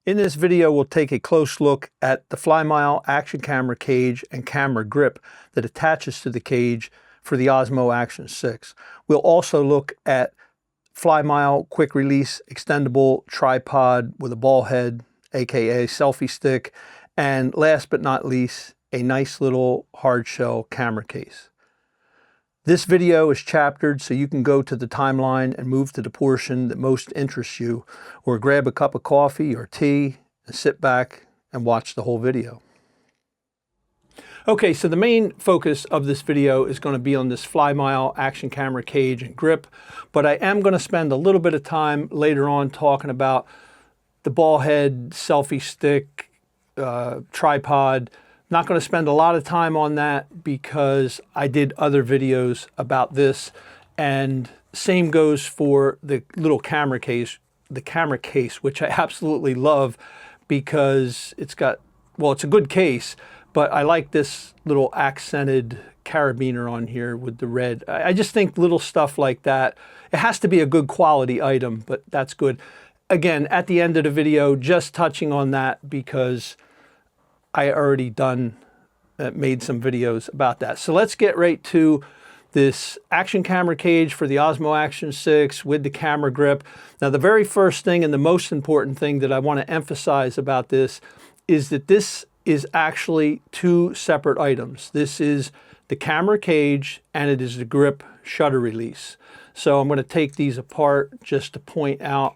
In this video, we'll take a close look at the Flymile action camera cage and camera grip that attaches to the cage for the Osmo Action 6. We'll also look at Flymile quick release extendable tripod with a ball head, aka selfie stick, and last but not least, a nice little hard shell camera case. This video is chaptered so you can go to the timeline and move to the portion that most interests you, or grab a cup of coffee or tea and sit back and watch the whole video. Okay, so the main focus of this video is going to be on this Flymile action camera cage and grip, but I am going to spend a little bit of time later on talking about the ball head, selfie stick, tripod. Not going to spend a lot of time on that because I did other videos about this, and same goes for the little camera case, which I absolutely love because it's got, well, it's a good case, but I like this little accented carabiner on here with the red. I just think little stuff like that, it has to be a good quality item, but that's good. Again, at the end of the video, just touching on that because I already made some videos about that. So let's get right to this action camera cage for the Osmo Action 6 with the camera grip. Now, the very first thing and the most important thing that I want to emphasize about this is that this is actually two separate items. This is the camera cage and it is the grip shutter release. So I'm going to take these apart just to point out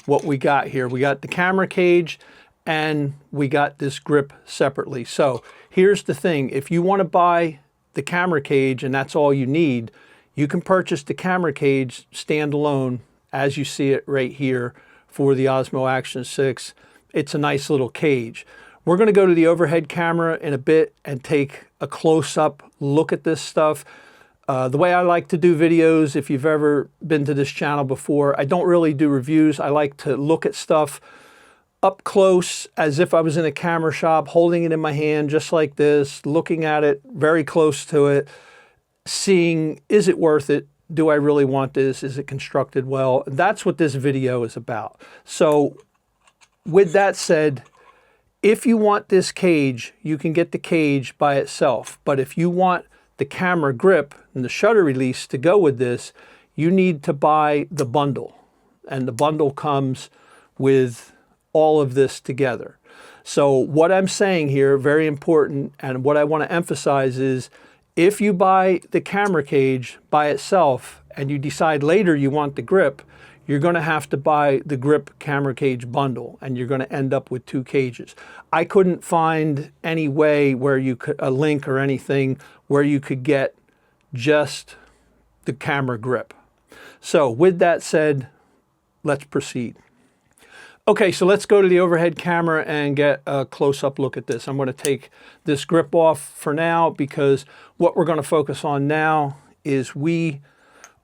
what we got here. We got the camera cage and we got this grip separately. So here's the thing. If you want to buy the camera cage and that's all you need, you can purchase the camera cage standalone as you see it right here for the Osmo Action 6. It's a nice little cage. We're going to go to the overhead camera in a bit and take a close-up look at this stuff. The way I like to do videos, if you've ever been to this channel before, I don't really do reviews. I like to look at stuff up close as if I was in a camera shop, holding it in my hand just like this, looking at it very close to it, seeing, is it worth it? Do I really want this? Is it constructed well? That's what this video is about. So with that said, if you want this cage, you can get the cage by itself. But if you want the camera grip and the shutter release to go with this, you need to buy the bundle. And the bundle comes with all of this together. So what I'm saying here, very important, and what I want to emphasize is if you buy the camera cage by itself and you decide later you want the grip, you're going to have to buy the grip camera cage bundle and you're going to end up with two cages. I couldn't find any way where you could, a link or anything where you could get just the camera grip. So with that said, let's proceed. Okay, so let's go to the overhead camera and get a close-up look at this. I'm going to take this grip off for now because what we're going to focus on now is we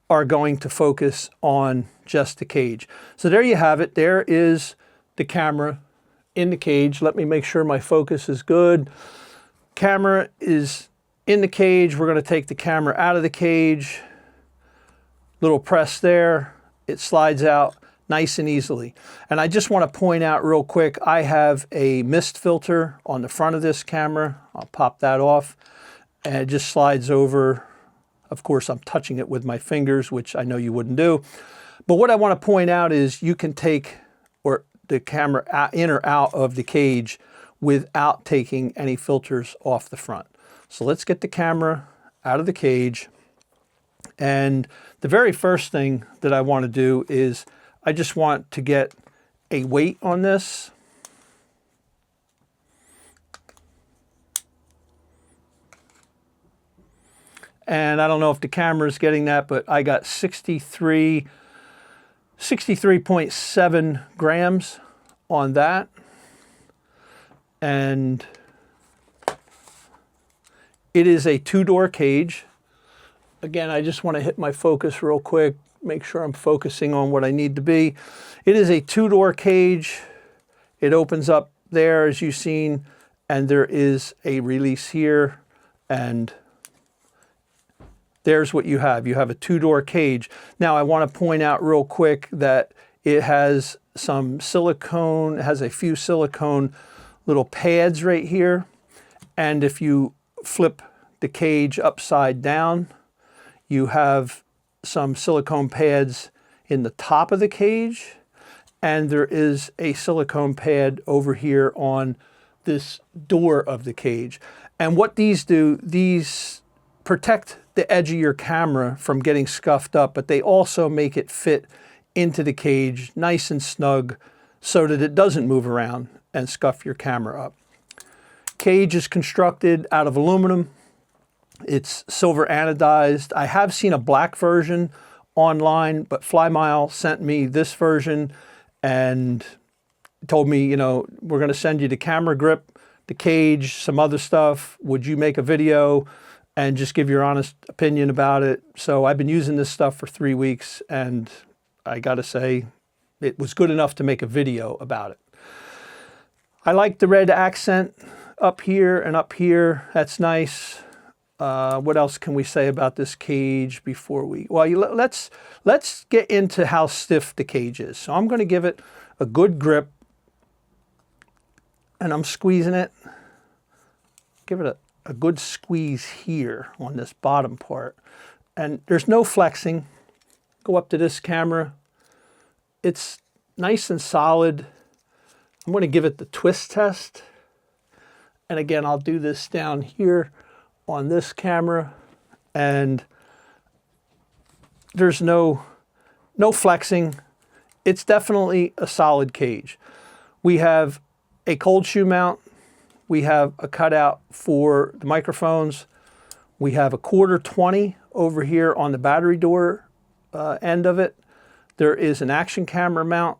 are going to focus on just the cage. So there you have it. There is the camera in the cage. Let me make sure my focus is good. Camera is in the cage. We're going to take the camera out of the cage. Little press there. It slides out nice and easily. And I just want to point out real quick, I have a mist filter on the front of this camera. I'll pop that off and it just slides over. Of course, I'm touching it with my fingers, which I know you wouldn't do. But what I want to point out is you can take the camera in or out of the cage without taking any filters off the front. So let's get the camera out of the cage. And the very first thing that I want to do is I just want to get a weight on this. And I don't know if the camera is getting that, but I got 63.7 grams on that. And it is a two-door cage. Again, I just want to hit my focus real quick. Make sure I'm focusing on what I need to be. It is a two-door cage. It opens up there as you've seen, and there is a release here, and there's what you have. You have a two-door cage. Now, I want to point out real quick that It has some silicone, it has a few silicone little pads right here. And if you flip the cage upside down, you have some silicone pads in the top of the cage. And there is a silicone pad over here on this door of the cage. And what these do, these protect the edge of your camera from getting scuffed up, but they also make it fit into the cage nice and snug so that it doesn't move around and scuff your camera up. Cage is constructed out of aluminum. It's silver anodized. I have seen a black version online, but Flymile sent me this version and told me, you know, we're going to send you the camera grip, the cage, some other stuff. Would you make a video and just give your honest opinion about it? So I've been using this stuff for 3 weeks, and I got to say, it was good enough to make a video about it. I like the red accent up here and up here. That's nice. What else can we say about this cage before we... Well, let's get into how stiff the cage is. So I'm going to give it a good grip, and I'm squeezing it. Give it a good squeeze here on this bottom part. And there's no flexing. Go up to this camera. It's nice and solid. I'm going to give it the twist test. And again, I'll do this down here on this camera, and there's no flexing. It's definitely a solid cage. We have a cold shoe mount. We have a cutout for the microphones. We have a 1/4-20 over here on the battery door end of it. There is an action camera mount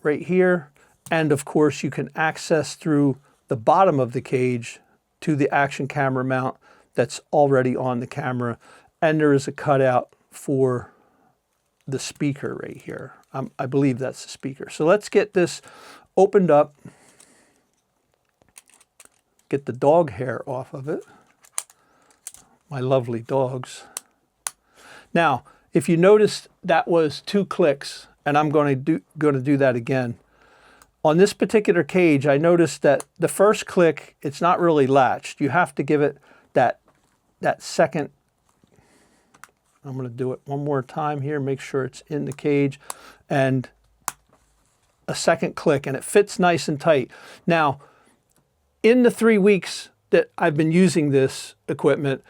right here. And of course, you can access through the bottom of the cage to the action camera mount that's already on the camera. And there is a cutout for the speaker right here. I believe that's the speaker. So let's get this opened up. Get the dog hair off of it. My lovely dogs. Now, if you noticed, that was 2 clicks, and I'm going to do that again. On this particular cage, I noticed that the first click, it's not really latched. You have to give it that second. I'm going to do it one more time here, make sure it's in the cage, and a second click, and it fits nice and tight. Now, in the 3 weeks that I've been using this equipment,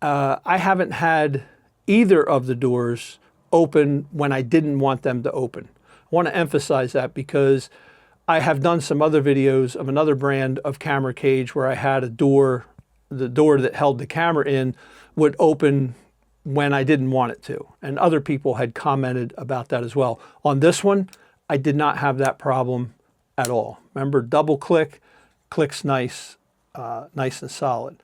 I haven't had either of the doors open when I didn't want them to open. I want to emphasize that because I have done some other videos of another brand of camera cage where I had a door, the door that held the camera in would open when I didn't want it to. And other people had commented about that as well. On this one, I did not have that problem at all. Remember, double click, clicks nice, nice and solid.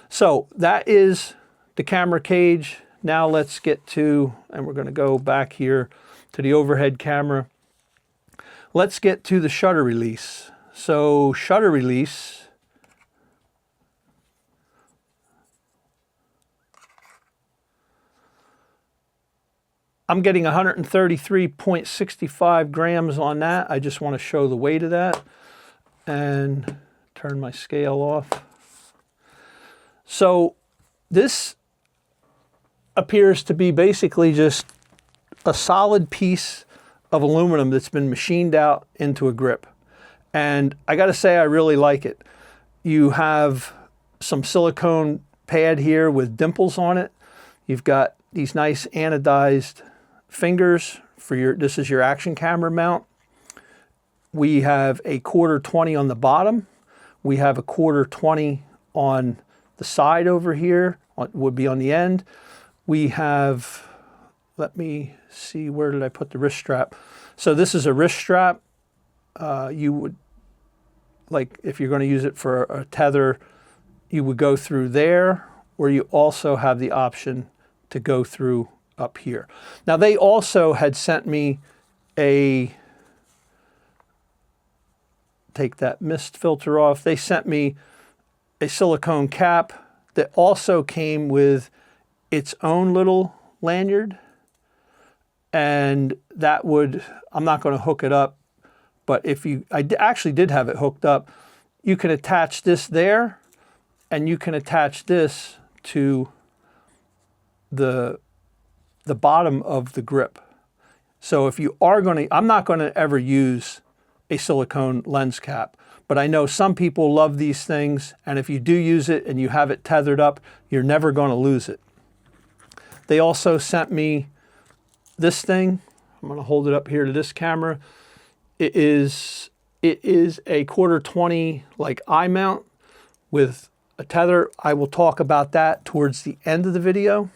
So that is the camera cage. Now let's get to, and we're going to go back here to the overhead camera. Let's get to the shutter release. So shutter release, I'm getting 133.65 grams on that. I just want to show the weight of that and turn my scale off. So this appears to be basically just a solid piece of aluminum that's been machined out into a grip. And I got to say, I really like it. You have some silicone pad here with dimples on it. You've got these nice anodized fingers for your, this is your action camera mount. We have a 1/4-20 on the bottom. We have a 1/4-20 on the side over here, would be on the end. We have, let me see, where did I put the wrist strap? So this is a wrist strap. You would, like if you're going to use it for a tether, you would go through there, or you also have the option to go through up here. Now they also had sent me a, take that mist filter off, they sent me a silicone cap that also came with its own little lanyard. and that would, I'm not going to hook it up, but if you, actually did have it hooked up, you can attach this there, and you can attach this to the bottom of the grip. So if you are going to, I'm not going to ever use a silicone lens cap, but I know some people love these things, and if you do use it and you have it tethered up, you're never going to lose it. They also sent me this thing. I'm going to hold it up here to this camera. It is a 1/4-20 like eye mount with a tether. I will talk about that towards the end of the video.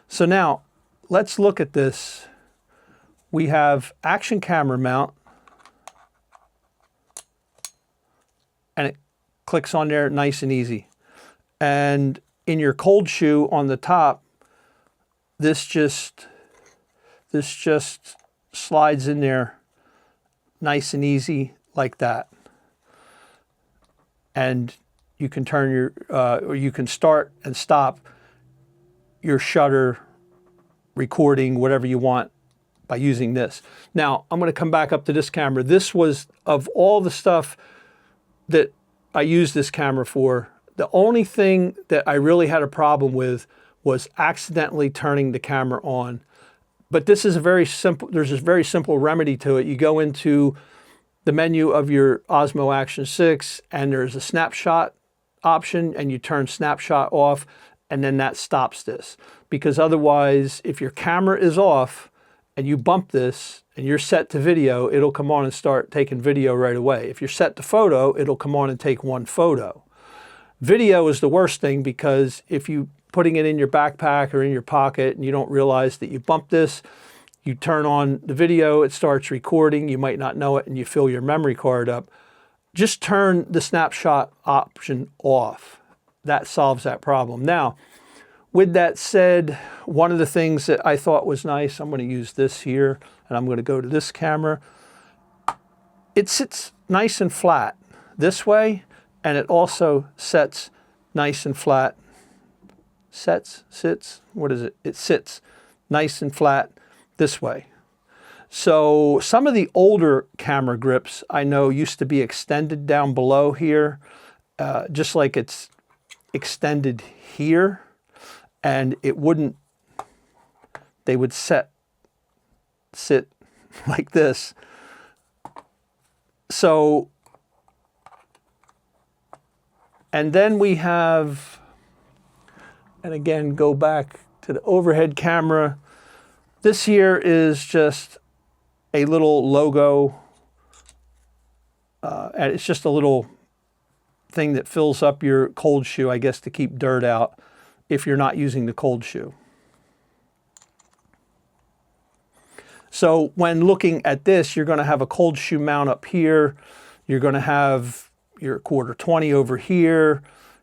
So now let's look at this. We have action camera mount, and it clicks on there nice and easy. And in your cold shoe on the top, this just slides in there nice and easy like that. And you can turn your, or you can start and stop your shutter, recording, whatever you want by using this. Now, I'm going to come back up to this camera. This was, of all the stuff that I used this camera for, the only thing that I really had a problem with was accidentally turning the camera on. But this is a very simple, there's a very simple remedy to it. You go into the menu of your Osmo Action 6, and there's a snapshot option, and you turn snapshot off, and then that stops this. Because otherwise, if your camera is off and you bump this and you're set to video, it'll come on and start taking video right away. If you're set to photo, it'll come on and take one photo. Video is the worst thing, because if you putting it in your backpack or in your pocket and you don't realize that you bumped this, you turn on the video, it starts recording, you might not know it, and you fill your memory card up. Just turn the snapshot option off. That solves that problem. Now, with that said, one of the things that I thought was nice, I'm going to use this here, and I'm going to go to this camera. It sits nice and flat this way, and it also sets nice and flat. Sits, what is it? It sits nice and flat this way. So some of the older camera grips I know used to be extended down below here, just like it's extended here, and it wouldn't, they would sit like this. So, and then we have, and again, go back to the overhead camera. This here is just a little logo, and it's just a little thing that fills up your cold shoe, I guess, to keep dirt out if you're not using the cold shoe. So when looking at this, you're going to have a cold shoe mount up here. You're going to have your 1/4-20 over here.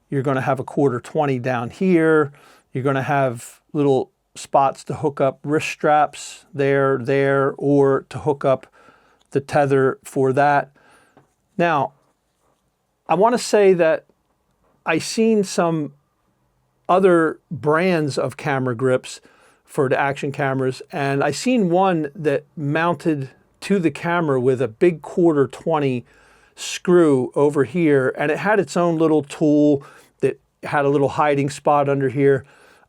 You're going to have a 1/4-20 down here. You're going to have little spots to hook up wrist straps there, or to hook up the tether for that. Now, I want to say that I've seen some other brands of camera grips for the action cameras, and I seen one that mounted to the camera with a big 1/4-20 screw over here, and it had its own little tool that had a little hiding spot under here.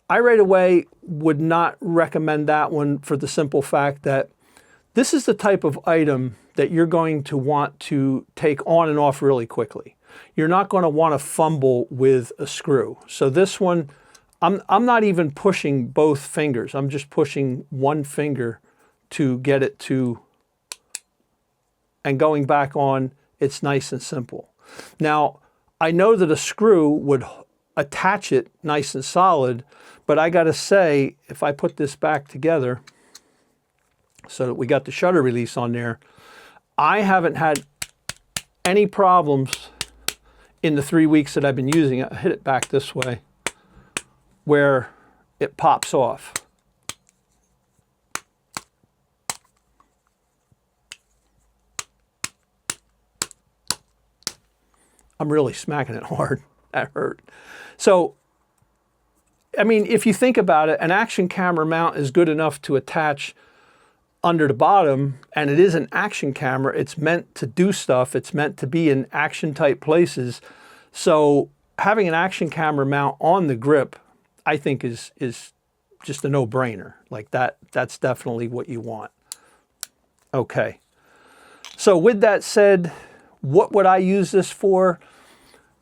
I right away would not recommend that one, for the simple fact that this is the type of item that you're going to want to take on and off really quickly. You're not going to want to fumble with a screw. So this one, I'm not even pushing both fingers. I'm just pushing one finger to get it to, and going back on, it's nice and simple. Now, I know that a screw would attach it nice and solid, but I got to say, if I put this back together so that we got the shutter release on there, I haven't had any problems in the 3 weeks that I've been using it. I hit it back this way, where it pops off. I'm really smacking it hard. That hurt. So, I mean, if you think about it, an action camera mount is good enough to attach under the bottom, and it is an action camera. It's meant to do stuff. It's meant to be in action type places. So having an action camera mount on the grip, I think is just a no-brainer. Like that's definitely what you want. Okay. So with that said, what would I use this for?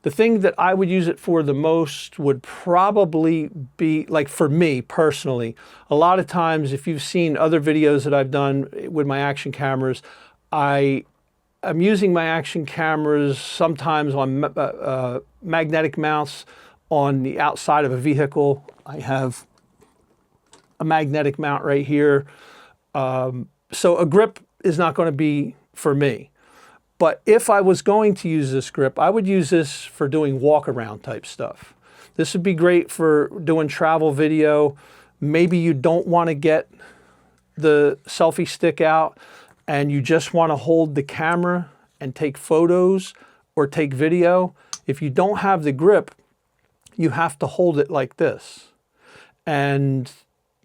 The thing that I would use it for the most would probably be, like for me personally, a lot of times if you've seen other videos that I've done with my action cameras, I'm using my action cameras sometimes on magnetic mounts on the outside of a vehicle. I have a magnetic mount right here. So a grip is not going to be for me. But if I was going to use this grip, I would use this for doing walk around type stuff. This would be great for doing travel video. Maybe you don't want to get the selfie stick out and you just want to hold the camera and take photos or take video. If you don't have the grip, you have to hold it like this. And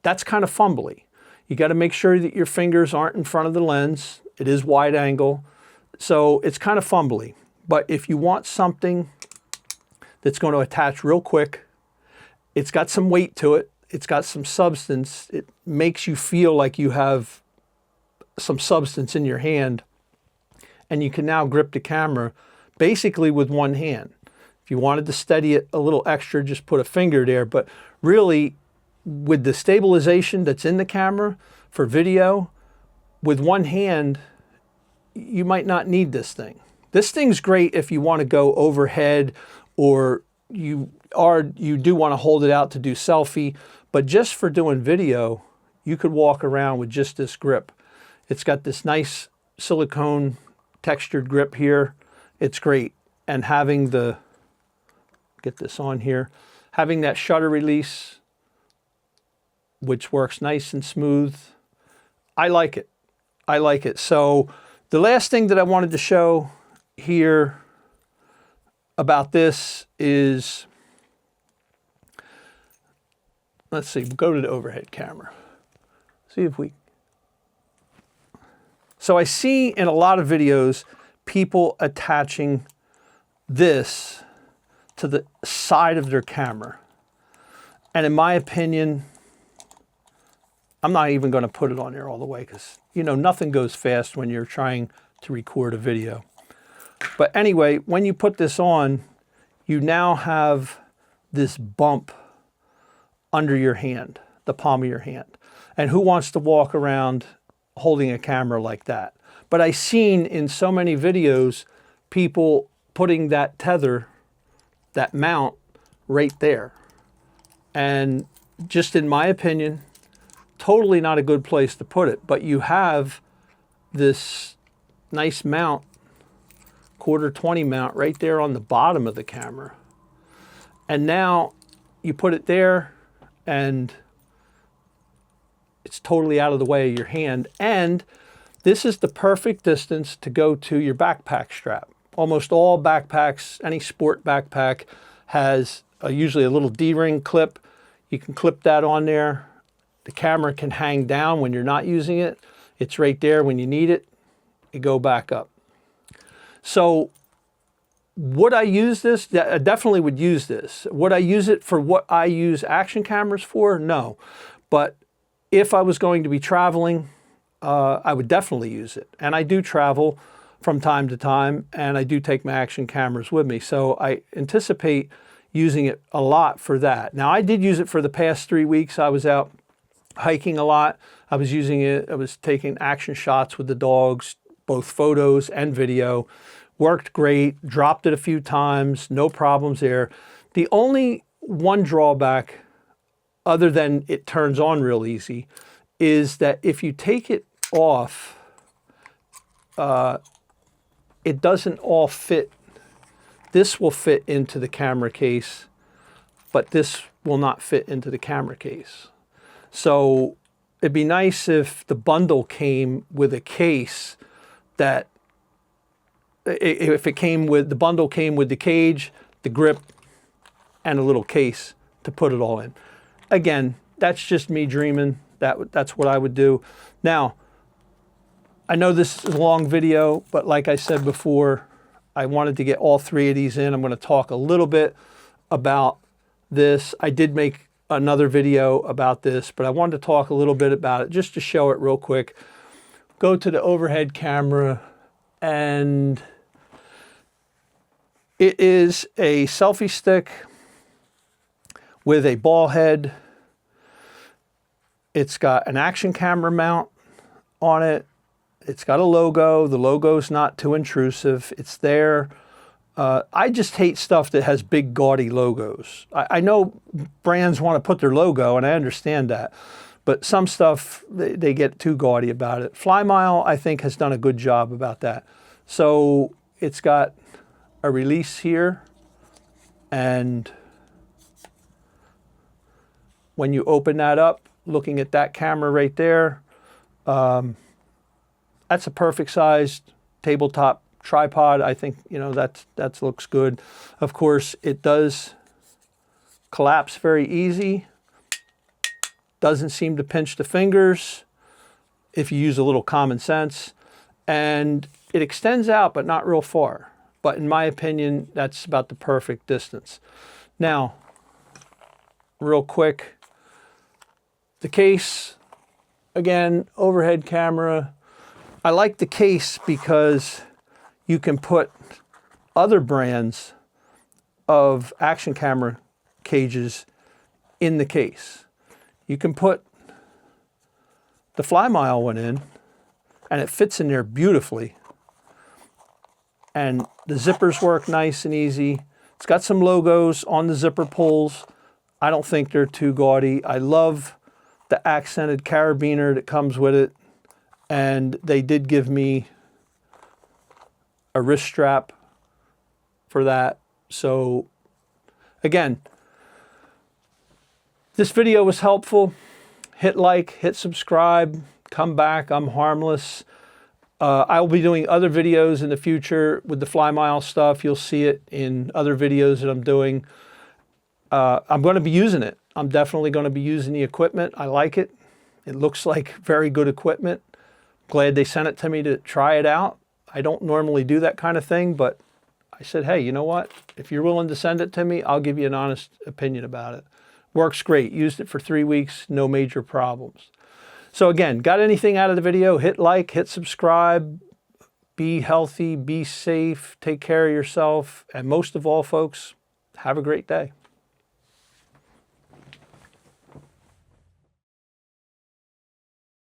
that's kind of fumbly. You got to make sure that your fingers aren't in front of the lens. It is wide angle. So it's kind of fumbly, but if you want something that's going to attach real quick, it's got some weight to it, it's got some substance, it makes you feel like you have some substance in your hand, and you can now grip the camera basically with one hand. If you wanted to steady it a little extra, just put a finger there, but really with the stabilization that's in the camera for video, with one hand, you might not need this thing. This thing's great if you want to go overhead or you do want to hold it out to do selfie, but just for doing video, you could walk around with just this grip. It's got this nice silicone textured grip here. It's great. And having get this on here, having that shutter release, which works nice and smooth, I like it. I like it. So the last thing that I wanted to show here about this is, let's see, we'll go to the overhead camera. See if we, so I see in a lot of videos people attaching this to the side of their camera. And in my opinion, I'm not even going to put it on there all the way because, you know, nothing goes fast when you're trying to record a video. But anyway, when you put this on, you now have this bump under your hand, the palm of your hand. And who wants to walk around holding a camera like that? But I've seen in so many videos people putting that tether, that mount right there. And just in my opinion, totally not a good place to put it, but you have this nice mount, 1/4-20 mount right there on the bottom of the camera. And now you put it there and it's totally out of the way of your hand. And this is the perfect distance to go to your backpack strap. Almost all backpacks, any sport backpack has usually a little D-ring clip. You can clip that on there. The camera can hang down when you're not using it. It's right there when you need it. You go back up. So would I use this? I definitely would use this. Would I use it for what I use action cameras for? No. But if I was going to be traveling, I would definitely use it. And I do travel from time to time, and I do take my action cameras with me. So I anticipate using it a lot for that. Now, I did use it for the past 3 weeks. I was out hiking a lot. I was using it, I was taking action shots with the dogs, both photos and video. Worked great, dropped it a few times, no problems there. The only one drawback, other than it turns on real easy, is that if you take it off, it doesn't all fit. This will fit into the camera case, but this will not fit into the camera case. So it'd be nice if the bundle came with a case that, if it came with, the bundle came with the cage, the grip, and a little case to put it all in. Again, that's just me dreaming. That's what I would do. Now, I know this is a long video, but like I said before, I wanted to get all 3 of these in. I'm going to talk a little bit about this. I did make another video about this, but I wanted to talk a little bit about it just to show it real quick. Go to the overhead camera, and it is a selfie stick with a ball head. It's got an action camera mount on it. It's got a logo. The logo's not too intrusive. It's there. I just hate stuff that has big gaudy logos. I know brands want to put their logo, and I understand that. But some stuff, they get too gaudy about it. Flymile, I think, has done a good job about that. So it's got a release here, and when you open that up, looking at that camera right there, that's a perfect sized tabletop tripod. I think, you know, that looks good. Of course, it does collapse very easy. Doesn't seem to pinch the fingers if you use a little common sense. And it extends out, but not real far. But in my opinion, that's about the perfect distance. Now, real quick, the case, again, overhead camera. I like the case because you can put other brands of action camera cages in the case. You can put the Flymile one in, and it fits in there beautifully. And the zippers work nice and easy. It's got some logos on the zipper pulls. I don't think they're too gaudy. I love the accented carabiner that comes with it. And they did give me a wrist strap for that. So again, this video was helpful. Hit like, hit subscribe, come back. I'm harmless. I will be doing other videos in the future with the Flymile stuff. You'll see it in other videos that I'm doing. I'm going to be using it. I'm definitely going to be using the equipment. I like it. It looks like very good equipment. Glad they sent it to me to try it out. I don't normally do that kind of thing, but I said, hey, you know what? If you're willing to send it to me, I'll give you an honest opinion about it. Works great. Used it for 3 weeks, no major problems. So again, got anything out of the video, hit like, hit subscribe, be healthy, be safe, take care of yourself, and most of all, folks, have a great day.